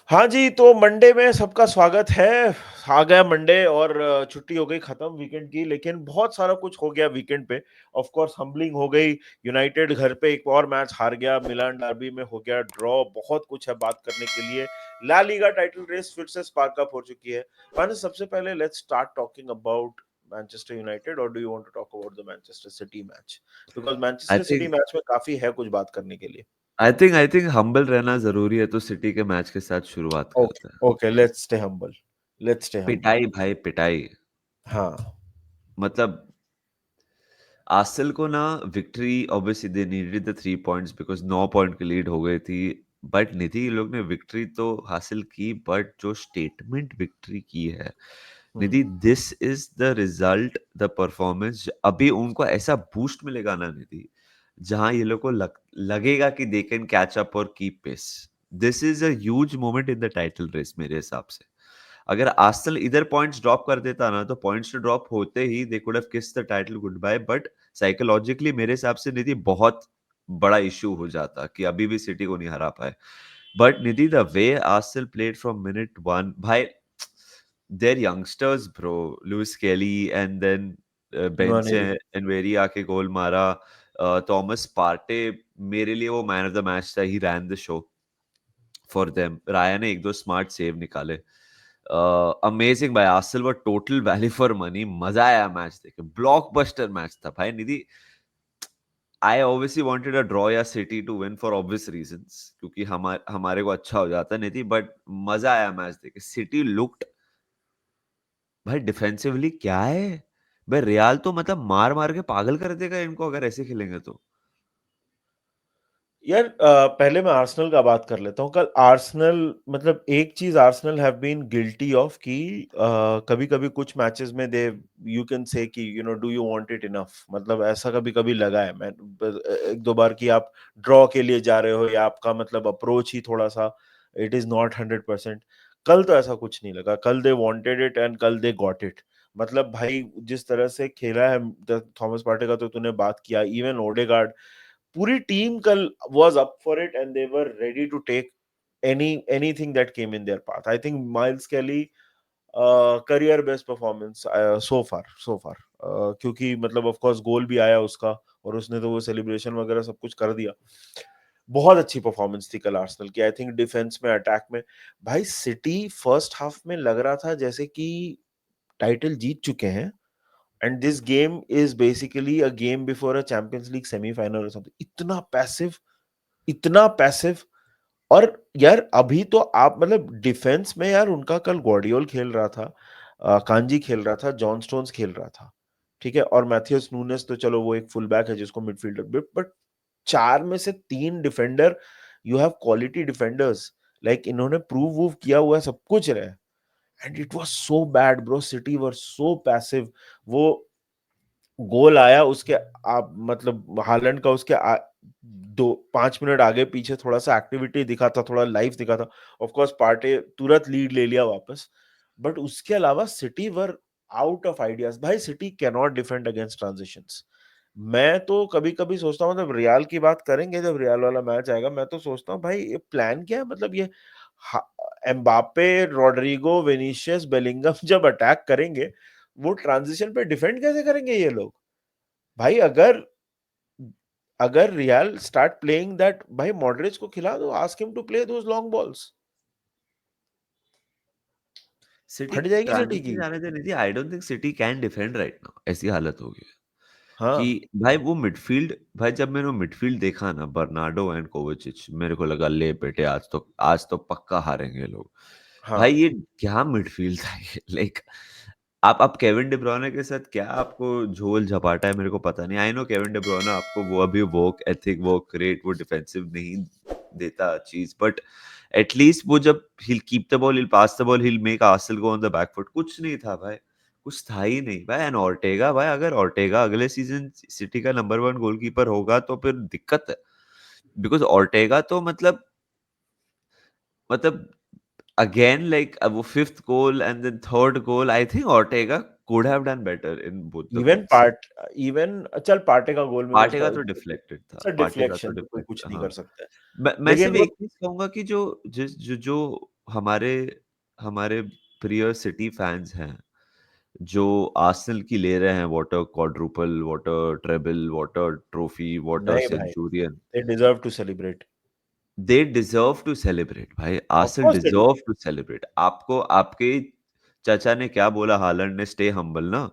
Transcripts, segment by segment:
हाँ जी, तो मंडे में सबका स्वागत है। आ गया मंडे और छुट्टी हो गई खत्म वीकेंड की, लेकिन बहुत सारा कुछ हो गया वीकेंड पे। ऑफ कोर्स हम्बलिंग हो गई, यूनाइटेड घर पे एक और मैच हार गया, मिलान डर्बी में हो गया ड्रॉ, बहुत कुछ है बात करने के लिए। ला लीगा टाइटल रेस फिर से स्पार्क अप हो चुकी है। मानस, सबसे पहले let's start talking about Manchester United, और do you want to talk about the Manchester City match? Because I Manchester City think match में काफ़ी है कुछ बात करने के लिए। आई थिंक हम्बल रहना जरूरी है, तो सिटी के मैच के साथ शुरुआत ओके, करते हैं। Okay, let's stay humble, let's stay humble. पिटाई भाई पिटाई। हाँ। मतलब आर्सेनल को ना victory, obviously they needed the 3 points because 9 point की लीड हो गई थी। बट निधि, ये लोग ने विक्ट्री तो हासिल की, बट जो स्टेटमेंट विक्ट्री की है हुँ। Nidhi, this is the result, the performance. अभी उनको ऐसा बूस्ट मिलेगा ना निधि, जहां ये लोग को लगेगा कि दे कैन कैच अप और keep pace. This is a huge moment in the title race मेरे हिसाब से। अगर आर्सेनल इधर पॉइंट्स ड्रॉप कर देता ना, तो पॉइंट्स तो ड्रॉप होते ही they could have kissed the title good bye. But psychologically मेरे हिसाब से निधि बहुत बड़ा इशू हो जाता कि अभी भी सिटी को नहीं हरा पाए। But Nidhi, the way Arsenal played from minute one भाई, देयर यंगस्टर्स ब्रो, लुइस केली एंड देन बेंच से नुआनेरी। एनवेरी आके गोल मारा। थॉमस पार्टे, मेरे लिए वो मैन ऑफ द मैच था। He ran the show for them. Raya ने एक दो स्मार्ट सेव निकाले। अमेजिंग भाई, Arsenal were total value for money. मजा आया मैच देखे, ब्लॉकबस्टर मैच था भाई Nidhi. I obviously wanted a draw या City to win for obvious reasons, क्योंकि हमारे को अच्छा हो जाता निधि। बट मजा आया मैच देखे। सिटी लुक्ड भाई डिफेंसिवली क्या है भाई, रियाल तो मतलब मार मार के पागल कर देगा इनको अगर ऐसे खेलेंगे तो। यार, पहले मैं आर्सेनल का बात कर लेता हूँ। कल आर्सेनल, मतलब एक चीज़ Arsenal have been guilty of कि कभी-कभी कुछ मैचेस में दे, यू कैन से कि do you want it enough? मतलब ऐसा कभी-कभी लगा है, मैं 1-2 बार कि आप ड्रॉ के लिए जा रहे हो या आपका मतलब अप्रोच ही थोड़ा-सा इट इज़ नॉट 100%। कल तो ऐसा कुछ नहीं लगा। कल दे वांटेड इट एंड कल दे गॉट इट। मतलब भाई, जिस तरह से खेला है थॉमस पार्टे का तो तूने बात किया, इवन ओडेगार्ड, पूरी टीम कल was up for it and they were ready to take anything that came in their path. I think Miles Kelly career best performance so far, क्योंकि मतलब ऑफ कोर्स गोल भी आया उसका और उसने तो वो सेलिब्रेशन वगैरह सब कुछ कर दिया। बहुत अच्छी परफॉर्मेंस थी कल आर्सेनल की। आई थिंक डिफेंस में, अटैक में, भाई सिटी फर्स्ट हाफ में लग रहा था जैसे कि टाइटल जीत चुके हैं and this game is basically a game before a champions league semifinal और समथिंग। इतना पैसिव। और यार अभी तो आप मतलब डिफेंस में, यार उनका कल गॉर्डियोल खेल रहा था, कांजी खेल रहा था, जॉन स्टोन्स खेल रहा था, ठीक है, और मैथियस नूनेस तो चलो वो एक फुल बैक है जिसको मिडफील्डर, बट चार में से तीन defender, you have quality defenders. Like इन्होंने प्रूव वूव किया हुआ है, सब कुछ रहे, and it was so bad bro. City were so passive. वो गोल आया उसके, आप मतलब हालैंड का उसके 2-5 मिनट आगे पीछे थोड़ा सा एक्टिविटी दिखा था, थोड़ा लाइफ दिखा था। ऑफ कोर्स पार्टे तुरंत लीड ले लिया वापस, बट उसके अलावा City were out of ideas. भाई City can not defend against transitions. मैं तो कभी कभी सोचता हूँ, जब रियाल की बात करेंगे, जब रियाल वाला मैच आएगा, मैं तो सोचता हूँ भाई ये प्लान क्या है? मतलब ये एम्बापे, रॉड्रिगो, विनीशियस, बेलिंगम जब अटैक करेंगे, वो ट्रांजिशन पे डिफेंड कैसे करेंगे ये लोग? भाई अगर अगर रियल स्टार्ट प्लेइंग दैट, भाई मॉडरिच को खिला दो, ask him to play those long balls, City फट जाएगी सिटी ट्रांजिशन की। जाने दे Nidhi, I don't think City can defend right now. ऐसी हालत होगी कि हाँ, भाई वो मिडफील्ड, भाई जब मैंने वो मिडफील्ड देखा ना, बर्नार्डो एंड कोवाचिच, मेरे को लगा ले बेटे आज तो पक्का हारेंगे लोग। भाई हाँ। ये क्या मिडफील्ड था ये, लाइक आप केविन डी ब्रुयने के साथ क्या आपको झोल झपाटा है मेरे को पता नहीं। आई नो केविन डी ब्रुयने आपको वो अभी वोक एथिक, वो क्रिएट, वो डिफेंसिव नहीं देता चीज, बट एटलीस्ट वो जब he'll keep the ball, he'll pass the ball, he'll make Arsenal go on the back foot, कुछ नहीं था भाई। कुछ था ही नहीं भाई। एंड ऑर्टेगा भाई, अगर ऑर्टेगा अगले सीजन सिटी का नंबर 1 गोलकीपर होगा तो फिर दिक्कत है। बिकॉज ऑर्टेगा तो मतलब अगेन लाइक वो fifth goal and then third goal, I think Ortega could have done better in both the even goals. Part even चल, पार्टे का गोल में पार्टेगा उसका तो डिफ्लेक्टेड था, सर पार्टेगा तो डिफ्लेक्शन तो कोई डिफ्लेक्ट, कुछ नहीं हाँ। कर सकता है। मैं लेकिन सिर्फ वो एक चीज कहूंगा कि जो हमारे हमारे प्रिय सिटी फैंस हैं जो आर्सेनल की ले रहे हैं what a quadruple, what a treble, what a trophy, what a नहीं भाई, centurions. They deserve to celebrate. They deserve to celebrate भाई, of Arsenal course they do. Deserve to celebrate. आपको आपके चाचा ने क्या बोला हालैंड ने, स्टे हम्बल ना,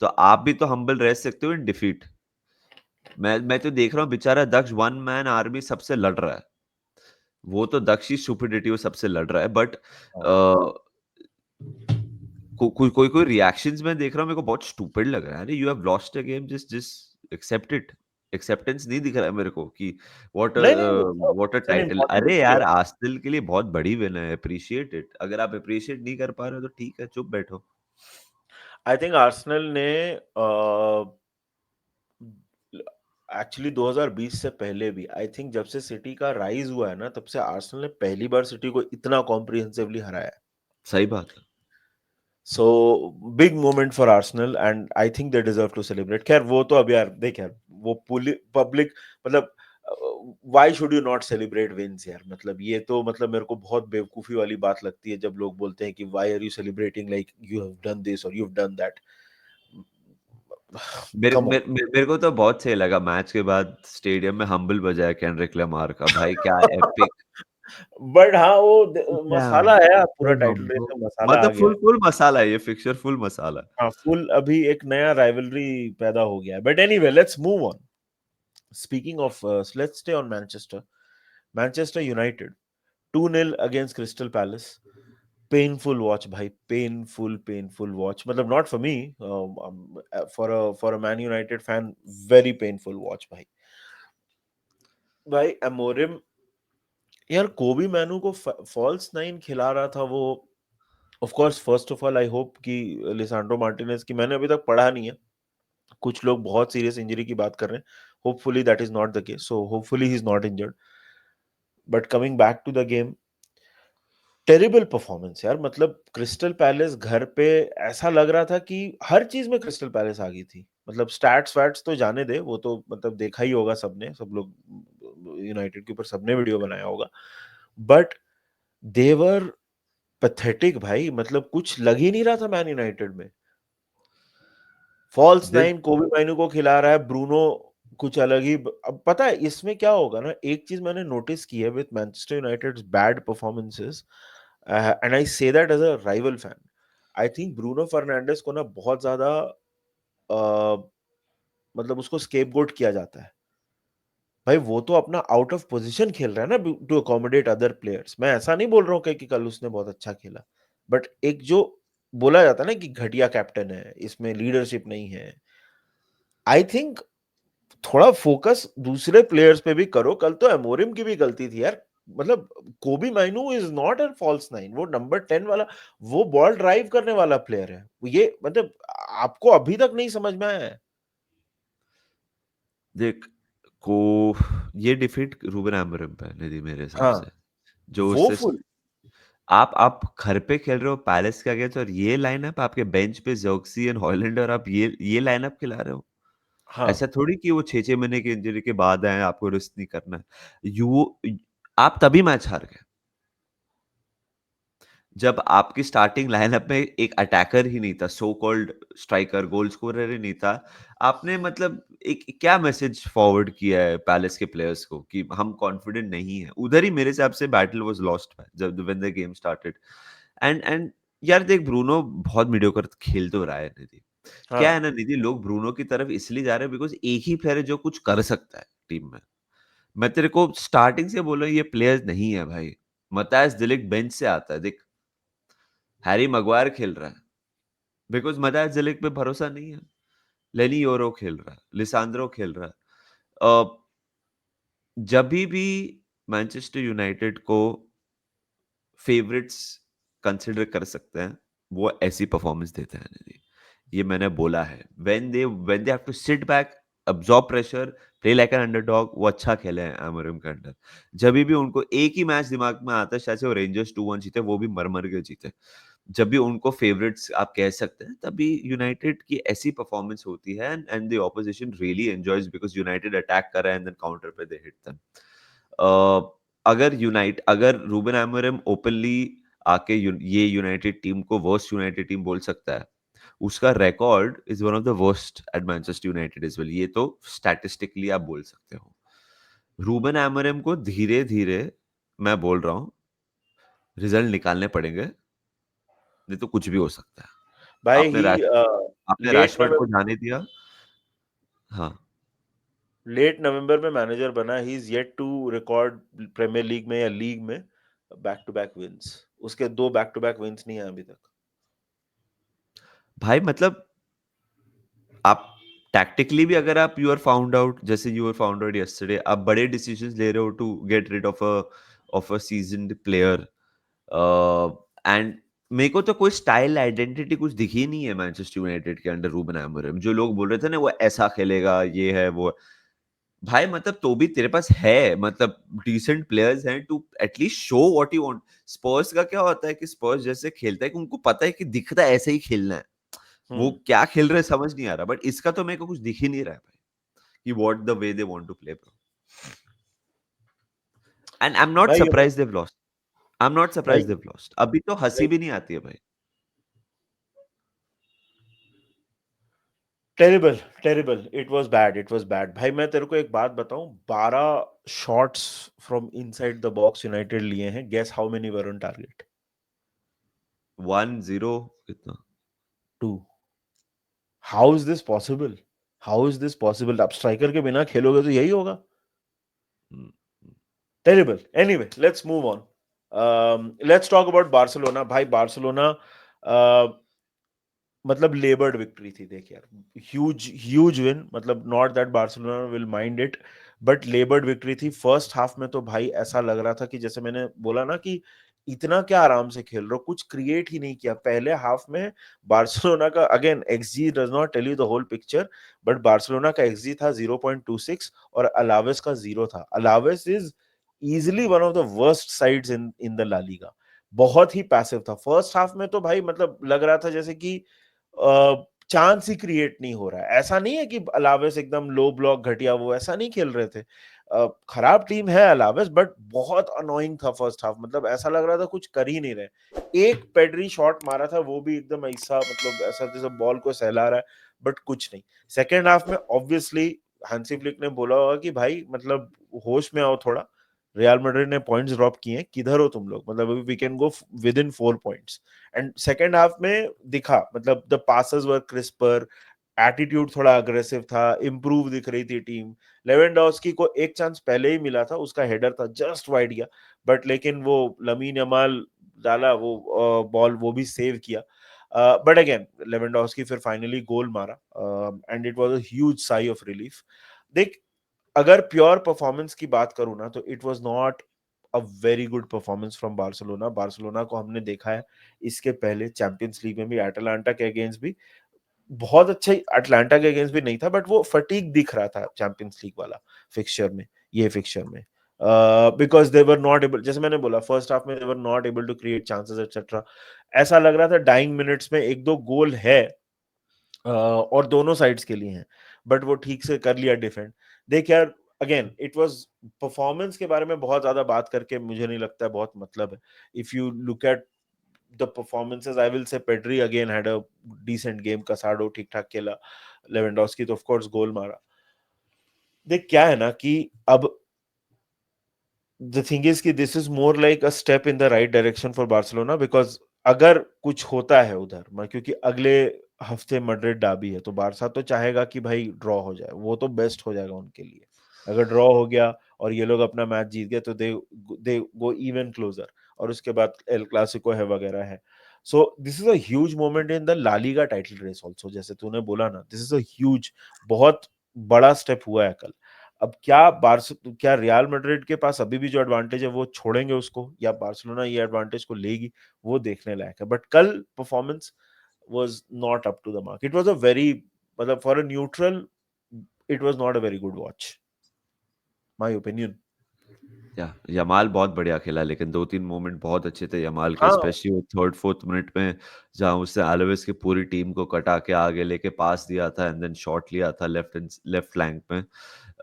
तो आप भी तो हम्बल रह सकते हो इन डिफीट। मैं तो देख रहा हूँ बेचारा दक्ष वन मैन आर्मी सबसे लड़ रहा है। वो तो दक्ष ही स्टुपिडिटी वो सबसे लड़ रहा है, बट हाँ। कोई रिएक्शंस मैं देख रहा हूँ, मेरे को बहुत स्टूपिड लग रहा है। अरे you have lost a game, just just accept it. Acceptance नहीं दिख रहा है मेरे को कि व्हाट नहीं नहीं, what a it's an title. Important अरे विक्ट्री। यार आर्सेनल के लिए बहुत बड़ी विन है, अप्रिशिएट इट। अगर आप अप्रिशिएट नहीं कर पा रहे हो तो ठीक है, चुप बैठो। आई थिंक आर्सेनल ने एक्चुअली 2020 से पहले भी, आई थिंक जब से सिटी का राइज हुआ है ना, तब से आर्सेनल ने पहली बार सिटी को इतना कॉम्प्रिहेंसिवली हराया है। सही बात है। So big moment for Arsenal and I think they deserve to celebrate. खैर वो तो अब यार देख यार, वो पब्लिक मतलब why should you not celebrate wins यार, मतलब ये तो मतलब मेरे को बहुत बेवकूफी वाली बात लगती है जब लोग बोलते हैं कि why are you celebrating like you have done this और यू हैव डन दैट। मेरे कम ऑन। मेरे मेरे को तो बहुत सही लगा मैच के बाद स्टेडियम में हम्बल बजाया केंड्रिक लमार का, भाई क्या एपिक। बट हाँ वो क्या मसाला है, पूरा so टाइटल रेस humble। में मसाला आ मतलब गया है। फुल फुल मसाला है ये फिक्सचर, फुल मसाला। हाँ फुल, अभी एक नया राइवलरी पैदा हो गया है। But anyway let's move on. Speaking of, let's stay on Manchester. Manchester United 2-0 against crystal palace. Painful watch भाई, पेनफुल वॉच, मतलब not for me, for a man United fan, very painful watch भाई। भाई Amorim यार कोबी मैनू को false nine खिला रहा था वो। Of course first of all I hope कि लिसांड्रो मार्टिनेज की, मैंने अभी तक पढ़ा नहीं है, कुछ लोग बहुत सीरियस इंजरी की बात कर रहे हैं। Hopefully that is not the case, so hopefully he is not injured. But coming back to the game, terrible performance यार, मतलब क्रिस्टल पैलेस घर पे, ऐसा लग रहा था कि हर चीज में क्रिस्टल पैलेस आ गई थी। मतलब स्टैट्स वैट्स तो जाने दे, वो तो मतलब देखा ही होगा सबने, सब लोग यूनाइटेड के ऊपर सबने वीडियो बनाया होगा। बट देवर पैथेटिक भाई, मतलब कुछ लग ही नहीं रहा था मैन यूनाइटेड में। फॉल्स देख नाइन कोबी माइनू को खिला रहा है, ब्रूनो कुछ अलग ही। अब पता है इसमें क्या होगा ना, एक चीज मैंने नोटिस की है with Manchester United's bad performances, and I say that as a rival fan. I think Bruno Fernandes को ना बहुत ज्यादा मतलब उसको स्केपगोट किया जाता है। भाई वो तो अपना आउट ऑफ पोजीशन खेल रहा है ना, टू अकोमोडेट अदर प्लेयर्स। मैं ऐसा नहीं बोल रहा हूँ कि कल उसने बहुत अच्छा खेला, बट एक जो बोला जाता है ना कि घटिया कैप्टन है, इसमें लीडरशिप नहीं है। आई थिंक थोड़ा फोकस दूसरे प्लेयर्स पे भी करो। कल तो एमोरिम की भी गलती थी यार, मतलब Kobbie Mainoo is not an false nine, वो नंबर 10 वाला, वो बॉल ड्राइव करने वाला प्लेयर है। ये मतलब आपको अभी तक नहीं समझ में आया है? देख को ये डिफीट रूबन अमोरिम पे नहीं दी मेरे हिसाब हाँ से। जो वो उससे फुल। आप घर पे खेल रहे हो पैलेस के अगेंस्ट, और ये लाइनअप आपके बेंच पे ज़र्क्सी एंड हॉयलैंड, और आप ये लाइनअप खिला रहे हो। हाँ ऐसा थोड़ी कि वो 6-6 महीने की इंजरी के बाद आए, आपको रिस्क नहीं करना है। यू आप तभी मैच हार गए जब आपकी स्टार्टिंग लाइनअप में एक अटैकर ही नहीं था, so called striker, goal scorer ही नहीं था। आपने मतलब एक क्या मैसेज फॉरवर्ड किया है पैलेस के प्लेयर्स को कि हम कॉन्फिडेंट नहीं है। उधर ही मेरे हिसाब से बैटल वाज लॉस्ट जब when the game started. And यार देख, ब्रूनो बहुत मीडियोकर खेल तो रहा है निधि। क्या हाँ। है ना निधि, लोग ब्रूनो की तरफ इसलिए जा रहे हैं बिकॉज एक ही प्लेयर है जो कुछ कर सकता है टीम में। मैं तेरे को स्टार्टिंग से बोला ये प्लेयर्स नहीं है भाई। मतायस डिलिक्ट बेंच से आता है, देख हैरी मगवायर खेल रहा है बिकॉज मतायस डिलिक्ट पे भरोसा नहीं है। लेनी योरो खेल रहा है, लिसांद्रो खेल रहा है। जब भी मैनचेस्टर यूनाइटेड को फेवरेट्स कंसिडर कर सकते हैं, वो ऐसी परफॉर्मेंस देते हैं नहीं। ये मैंने बोला है, when they have to sit back, absorb pressure, play like an underdog, वो अच्छा खेले हैं अमरिम के अंडर। जब भी उनको एक ही मैच दिमाग में आता है, शायद से वो रेंजर्स 2-1 जीते, वो भी मर मर के जीते। जब भी उनको फेवरेट्स आप कह सकते हैं, तभी यूनाइटेड की ऐसी परफॉर्मेंस होती है and the opposition really enjoys because United attack कर रहा है एंड देन काउंटर पे दे हिट देम। अगर रूबन एमोरिम ओपनली आके ये यूनाइटेड टीम को वर्स्ट यूनाइटेड टीम बोल सकता है, उसका record is one of the worst at Manchester United is well, ये तो स्टैटिस्टिकली आप बोल सकते हो। रूबन एमोरिम को धीरे धीरे, मैं बोल रहा हूँ, रिजल्ट निकालने पड़ेंगे, नहीं तो कुछ भी हो सकता है। भाई आपने ही रैश आपने लेट रैशफोर्ड को जाने दिया। हाँ, नवंबर में मैनेजर बना, he is yet to record Premier League में या लीग में बैक टू बैक विंस। उसके 2 बैक टू बैक विंस नहीं है अभी तक। भाई मतलब आप टैक्टिकली भी अगर आप यू आर फाउंड आउट, जैसे you are found out yesterday, आप बड़े डिसीजंस ले रहे हो to get rid of a seasoned player, and मेरे को तो कोई स्टाइल आइडेंटिटी कुछ दिखी नहीं है मैनचेस्टर यूनाइटेड के अंडर रूबन एमोरिम। जो लोग बोल रहे थे ना वो ऐसा खेलेगा, ये है वो है। भाई मतलब तो भी तेरे पास है, मतलब डिसेंट प्लेयर्स हैं to at least show what you want. Spurs का क्या होता है कि स्पर्स जैसे खेलता है कि उनको पता है कि दिखता है ऐसे ही खेलना है, वो हम्म। क्या खेल रहे हैं समझ नहीं आ रहा, बट इसका तो मेरे को कुछ दिख ही नहीं रहा है भाई कि what the way they want to play bro. And I am not भाई surprised they have lost. I am not भाई सरप्राइज्ड दे हैव लॉस्ट। अभी तो हंसी भाई भी नहीं आती है भाई। Terrible, terrible, it was bad, it was bad. भाई मैं तेरे को एक बात बताऊं, 12 shots from inside the box United लिए हैं। Guess how many were on target? 1-0 कितना? 2। How is this possible? How is this possible? आप स्ट्राइकर के बिना खेलोगे तो यही होगा। Hmm, terrible. Anyway, let's move on. Let's talk about Barcelona. भाई बार्सिलोना मतलब लेबर्ड विक्ट्री थी, देख यार। ह्यूज ह्यूज विन, मतलब not that Barcelona will mind it, but laboured victory थी। फर्स्ट हाफ में तो भाई ऐसा लग रहा था कि जैसे मैंने बोला ना कि इतना क्या आराम से खेल रहे हो, कुछ क्रिएट ही नहीं किया पहले हाफ में। बार्सिलोना का again xG does not tell you the whole picture, but Barcelona का एक्सजी था 0.26 और अलावेस का 0 था। Alaves is easily one of the worst sides in the La Liga. बहुत ही पैसिव था फर्स्ट हाफ में तो भाई, मतलब लग रहा था जैसे कि चांस ही क्रिएट नहीं हो रहा है। ऐसा नहीं है कि अलावेस एकदम लो ब्लॉक घटिया, वो ऐसा नहीं खेल रहे थे। खराब टीम है अलावेस, बट बहुत अनोइंग था फर्स्ट हाफ। मतलब ऐसा लग रहा था कुछ कर ही नहीं रहे। एक पेड्री शॉट मारा था, वो भी एकदम ऐसा, मतलब ऐसा जैसे बॉल को सहला रहा है, बट कुछ नहीं। सेकेंड हाफ में ऑब्वियसली हांसी फ्लिक ने बोला होगा कि भाई मतलब होश में आओ थोड़ा, रियल मैड्रिड ने पॉइंट्स ड्रॉप किए हैं, किधर हो तुम लोग, मतलब we can go within 4 points. And second half में दिखा, मतलब the passes were crisper, attitude थोड़ा अग्रेसिव था, इंप्रूव दिख रही थी टीम। लेवेंडोस्की को एक चांस पहले ही मिला था, उसका हेडर था जस्ट वाइड गया, बट लेकिन वो लमीन यमाल डाला वो बॉल, वो भी सेव किया। बट अगेन लेवेंडोस्की फिर फाइनली गोल मारा, and it was a huge sigh of relief. देख, अगर प्योर परफॉर्मेंस की बात करूं ना, तो it was not a very good performance from Barcelona. Barcelona को हमने देखा है इसके पहले चैंपियंस लीग में भी, अटलांटा के अगेंस्ट भी बहुत अच्छा ही, अटलांटा के अगेंस्ट भी नहीं था, बट वो फटीग दिख रहा था चैंपियंस लीग वाला फिक्सचर में, ये फिक्सचर में। Because they were not able, जैसे मैंने बोला फर्स्ट हाफ में they were not able to create chances etcetera. ऐसा लग रहा था डाइंग मिनट्स में एक दो गोल है, और दोनों साइड्स के लिए हैं, बट वो ठीक से कर लिया डिफेंड। देख यार, अगेन इट वाज, परफॉर्मेंस के बारे में बहुत ज्यादा बात करके मुझे नहीं लगता है बहुत मतलब है। If you look at the performances, I will say Pedri again had a decent game, Casado ठीक ठाक खेला, लेवेंडोस्की तो ऑफ कोर्स गोल मारा। देख क्या है ना कि अब द थिंग इज कि this is more like a step in the right direction for Barcelona, because अगर कुछ होता है उधर, क्योंकि अगले हफ्ते मड्रिड डार्बी है, तो बारसा तो चाहेगा कि भाई ड्रॉ हो जाए, वो तो बेस्ट हो जाएगा उनके लिए। अगर ड्रॉ हो गया और ये लोग अपना मैच जीत गए तो दे गो इवन क्लोजर, और उसके बाद एल क्लासिको है वगैरह है। So this is a huge moment in the La Liga title race also, जैसे तूने बोला ना, दिस इज अ ह्यूज, बहुत बड़ा स्टेप हुआ है कल। अब क्या रियल मैड्रिड के पास अभी भी जो एडवांटेज है वो छोड़ेंगे उसको, या बार्सिलोना ये एडवांटेज को लेगी, वो देखने लायक है। बट कल performance was not up to the mark. It was a very, मतलब for a neutral, it was not a very good watch, my opinion. या यमाल बहुत बढ़िया खेला, लेकिन 2-3 मोमेंट बहुत अच्छे थे यमाल के, हाँ। स्पेशली वो थर्ड फोर्थ मिनट में जहाँ उसने एल्वेस की पूरी टीम को कटा के आगे लेके पास दिया था एंड देन शॉट लिया था लेफ्ट फ्लैंक में,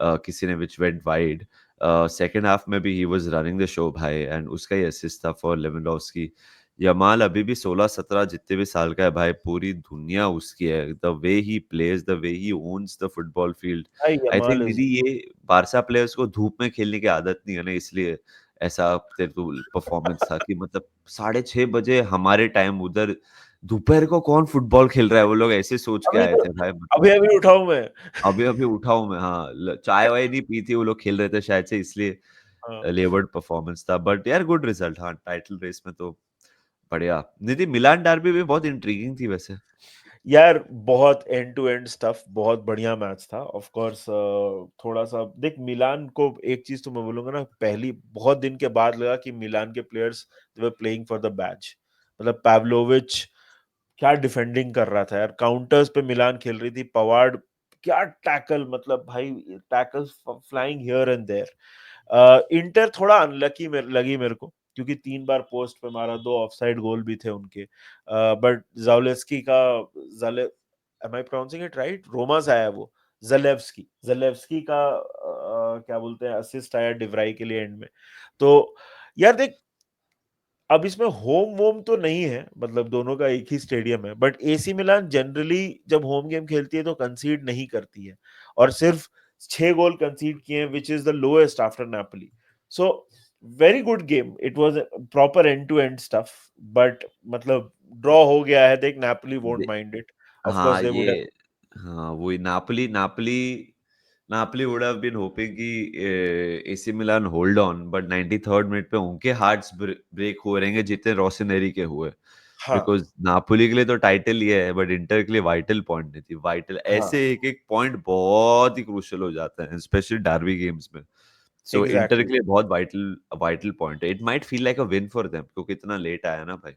किसी ने, which went wide. Second half में भी he was running the show भाई, एंड उसका ही असिस्ट था फॉर लेवेंडोव्स्की। यमाल अभी भी 16-17 जितने भी साल का है भाई, पूरी दुनिया उसकी है। The way he plays, the way he owns the football field. भाई आई यमाल थिंक इज निधि ये बारसा प्लेयर्स को धूप में खेलने की आदत नहीं है ना, इसलिए ऐसा तेरे को परफॉर्मेंस था कि मतलब 6:30 बजे हमारे टाइम उधर दोपहर को कौन फुटबॉल खेल रहा है, वो लोग ऐसे सोच के अभी आए तो थे भाई। अभी अभी उठाऊं मैं। अभी अभी उठा हूँ मैं, हाँ चाय वाय नहीं पी थी, वो लोग खेल रहे थे शायद से, इसलिए हाँ। लेवर्ड परफॉर्मेंस था। बट यार गुड रिजल्ट, हाँ टाइटल रेस में तो बढ़िया। निधि मिलान डर्बी भी बहुत इंट्रीगिंग थी वैसे। यार बहुत एंड टू एंड स्टफ, बहुत बढ़िया मैच था। ऑफ कोर्स थोड़ा सा देख, मिलान को एक चीज तो मैं बोलूंगा ना, पहली बहुत दिन के बाद लगा कि मिलान के players they were playing for the batch. मतलब पाव्लोविच क्या डिफेंडिंग कर रहा था यार, काउंटर्स पे मिलान खेल रही थी। पवार्ड क्या टैकल, मतलब भाई tackles flying here and there. Inter थोड़ा अनलकी लगी मेरे को, क्योंकि 3 बार पोस्ट पे मारा, 2 ऑफसाइड गोल भी थे उनके। बट जालेस्की का, Zale am I pronouncing it right, Roma से आया वो, जलेव्स्की जलेव्स्की का क्या बोलते हैं, असिस्ट आया डिवराई के लिए एंड में। तो यार देख, अब इसमें होम वोम तो नहीं है, मतलब दोनों का एक ही स्टेडियम है, बट एसी मिलान जनरली जब होम गेम खेलती है तो कंसीड नहीं करती है, और सिर्फ 6 गोल कंसीड किए हैं, which is the lowest after Napoli. So very good game, it was proper end to end stuff. But मतलब ड्रॉ हो गया है, देख नेपोली वोंट दे- माइंड इट। ऑफ कोर्स हाँ दे वुड ये, हाँ वही Napoli Napoli Napoli would have been hoping कि AC Milan hold on, but 93rd minute पे उनके हार्ट्स ब्रेक हो रहेंगे जितने रोसिनेरी के हुए। हाँ बिकॉज नापोली के लिए तो टाइटल ये है, बट इंटर के लिए वाइटल पॉइंट नहीं थी। वाइटल हाँ ऐसे एक एक पॉइंट बहुत ही क्रूशियल हो जाता है, स्पेशली डार्बी गेम्स में। सो इंटर एग्जैक्टली। के लिए बहुत वाइटल वाइटल पॉइंट है। It might feel like a win for them, क्योंकि इतना लेट आया ना भाई।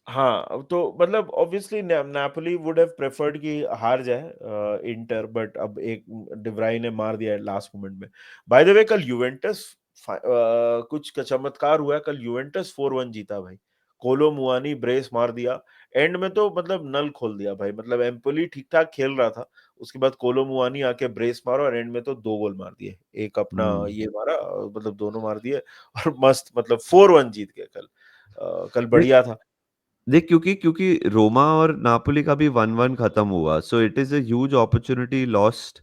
हाँ तो मतलब obviously Napoli would have preferred कि हार जाए इंटर, बट अब एक डिब्राई ने मार दिया लास्ट मोमेंट में। बाय द वे कल यूवेंटस कुछ का चमत्कार हुआ है, कल यूवेंटस 4-1 जीता भाई। कोलो मुआनी ब्रेस मार दिया एंड में, तो मतलब नल खोल दिया भाई। मतलब एम्पोली ठीक ठाक खेल रहा था, उसके बाद कोलो मुआनी आके ब्रेस मारा और एंड में तो 2 गोल मार दिए, एक अपना हम्म। ये मारा, मतलब दोनों मार दिए और मस्त, मतलब 4-1 जीत गए कल। कल देख बढ़िया था। देख क्योंकि क्योंकि रोमा और नापोली का भी 1-1 खत्म हुआ, so it is a huge opportunity lost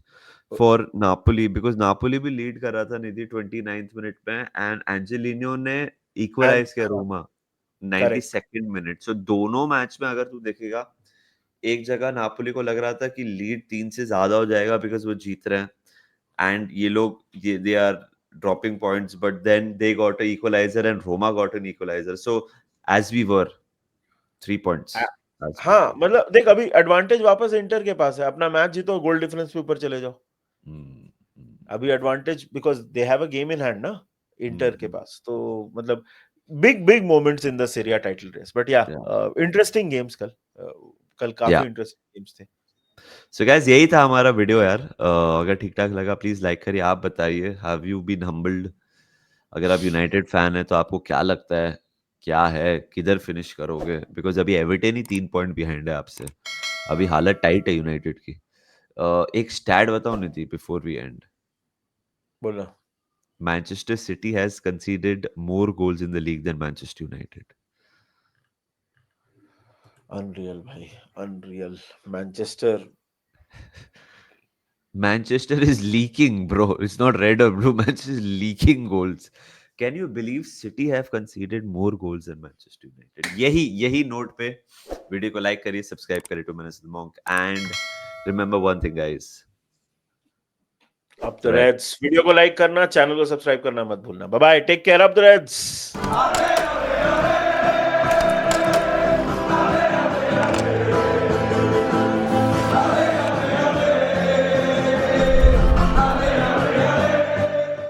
for Napoli, because Napoli भी लीड कर रहा था निधि 29th मिनट में, एंड एंजेलिनो ने एंड इक्वलाइज किया रोमा करेक्ट। 92nd minute. सो दोनों मैच में अगर तू देखेगा, एक जगह नापोली को लग रहा था कि लीड 3 से ज्यादा हो जाएगा बिकॉज वो जीत रहे हैं, एंड ये लोग ये they are dropping points, but then they got a equaliser and Roma got an equaliser. So as we were 3 points, आ- एज वी हाँ वर। मतलब देख, अभी एडवांटेज वापस इंटर के पास है, अपना मैच जीतो, गोल डिफरेंस पे ऊपर चले जाओ। हम्म, अभी advantage, because they have a game in hand ना इंटर के हम्म, पास, तो मतलब big big moments in the Serie A title race. But yeah yeah interesting games कल। कल या काफी इंटरेस्टिंग गेम्स थे। सो गाइस यही था हमारा वीडियो यार। अगर ठीक ठाक लगा प्लीज लाइक करिए। आप बताइए, हैव यू बीन हम्बल्ड? अगर आप यूनाइटेड फैन है तो आपको क्या लगता है, क्या है, किधर फिनिश करोगे? बिकॉज अभी एवर्टन ही 3 पॉइंट बिहाइंड है आपसे। अभी हालत टाइट है यूनाइटेड की। एक स्टैट बताओ निधि बिफोर वी एंड। बोलो। Manchester City has conceded more goals in the league than Manchester United. Unreal भाई, unreal. Manchester. Manchester is leaking, bro. It's not red or blue. Manchester is leaking goals. Can you believe City have conceded more goals than Manchester United? यही note पे video को like करिए, subscribe करिए to Manage the Monk, and remember one thing guys. Up the red Reds, video को like करना, channel को subscribe करना मत भूलना। Bye bye, take care, up the Reds.